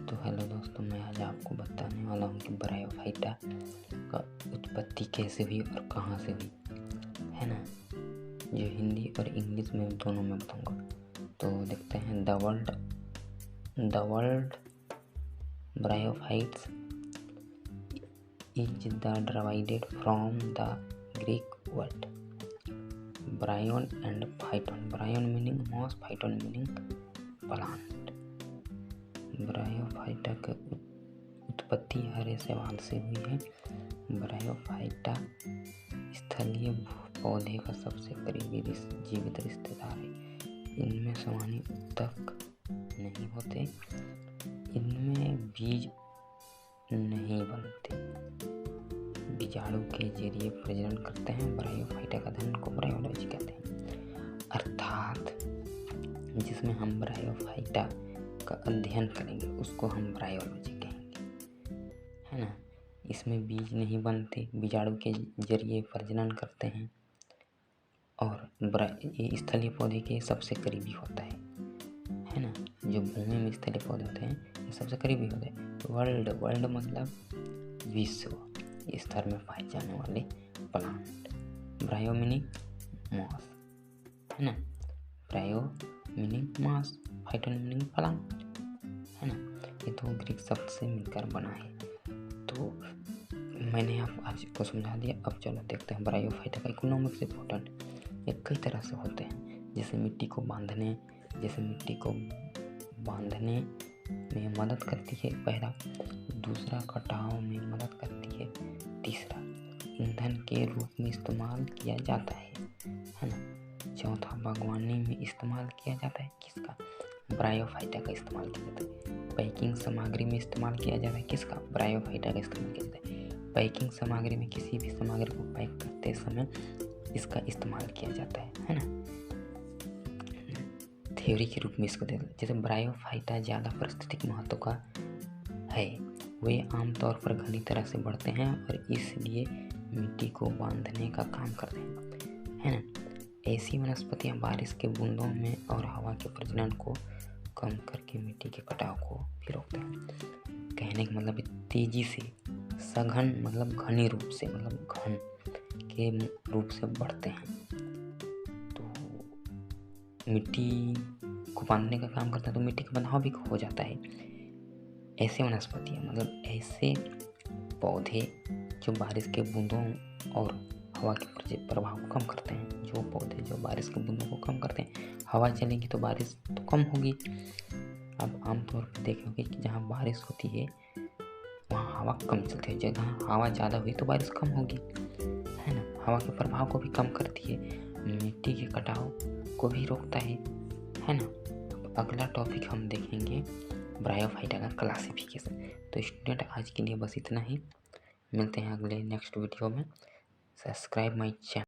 तो हेलो दोस्तों, मैं आज आपको बताने वाला हूँ कि ब्रायोफाइटा का उत्पत्ति कैसे हुई और कहाँ से हुई, है ना। जो हिंदी और इंग्लिश में दोनों में बताऊँगा। तो देखते हैं। The world bryophytes is the derived from the Greek word bryon and phyton. Bryon meaning moss, phyton meaning plant. Bryophyta की उत्पत्ति हरे शैवाल से हुई है। ब्रायोफाइटा स्थलीय पौधे का सबसे करीबी जीवित रिश्तेदार है। इनमें सामान्य ऊतक नहीं होते, इनमें बीज नहीं बनते, बीजाणु के जरिए प्रजनन करते हैं। ब्रायोफाइटा का अध्ययन को ब्रायोलॉजी कहते हैं। अर्थात जिसमें हम ब्रायोफाइटा का अध्ययन करेंगे उसको हम ब्रायोलॉजी कहेंगे, है ना। इसमें बीज नहीं बनते, बीजाणु के जरिए प्रजनन करते हैं और ये स्थलीय पौधे के सबसे करीबी होता है ना। जो भूमि में स्थलीय पौधे होते हैं ये सबसे करीबी होते हैं। वर्ल्ड मतलब विश्व स्तर में पाए जाने वाले प्लांट। ब्रायो मीनिंग मॉस, है ना। Bryo meaning moss, phyton meaning plant, है ना। ये दो ग्रीक शब्द से मिलकर बना है। तो मैंने आप आज को समझा दिया। अब चलो देखते हैं ब्रायोफाइटा का इकोनॉमिक्स इंपॉर्टेंट। ये कई तरह से होते हैं, जैसे मिट्टी को बांधने में मदद करती है, पहला। दूसरा, कटाव में मदद करती है। तीसरा, ईंधन के रूप में इस्तेमाल किया जाता है ना। चौथा, बागवानी में इस्तेमाल किया जाता है। किसका? ब्रायोफाइटा का इस्तेमाल किया जाता है। पैकिंग सामग्री में इस्तेमाल किया जाता है। किसका? ब्रायोफाइटा का इस्तेमाल किया जाता है। पैकिंग सामग्री में किसी भी सामग्री को पैक करते समय इसका इस्तेमाल किया जाता है ना। थ्योरी के रूप में इसको देखते हैं। जैसे ब्रायोफाइटा ज़्यादा पारिस्थितिक महत्व का है, वे आमतौर पर घनी तरह से बढ़ते हैं और इसलिए मिट्टी को बांधने का काम करते हैं, है ना। ऐसी वनस्पतियां बारिश के बूंदों में और हवा के प्रजनन को कम करके मिट्टी के कटाव को भी रोकते हैं। कहने का मतलब तेजी से, सघन मतलब घनी रूप से, मतलब घन के रूप से बढ़ते हैं। तो मिट्टी को बांधने का काम करता है, तो मिट्टी का बंधाव भी हो जाता है। ऐसे वनस्पतियां मतलब ऐसे पौधे जो बारिश के बूंदों और हवा के प्रभाव को कम करते हैं। जो पौधे जो बारिश के बूंदों को कम करते हैं, हवा चलेगी तो बारिश तो कम होगी। अब आमतौर पर देखोगे कि जहाँ बारिश होती है वहाँ हवा कम चलती है, जहाँ हवा ज़्यादा हुई तो बारिश कम होगी, है ना। हवा के प्रभाव को भी कम करती है, मिट्टी के कटाव को भी रोकता है ना। अगला टॉपिक हम देखेंगे ब्रायोफाइटा का क्लासिफिकेशन। तो स्टूडेंट आज के लिए बस इतना ही। मिलते हैं अगले नेक्स्ट वीडियो में। Subscribe my channel.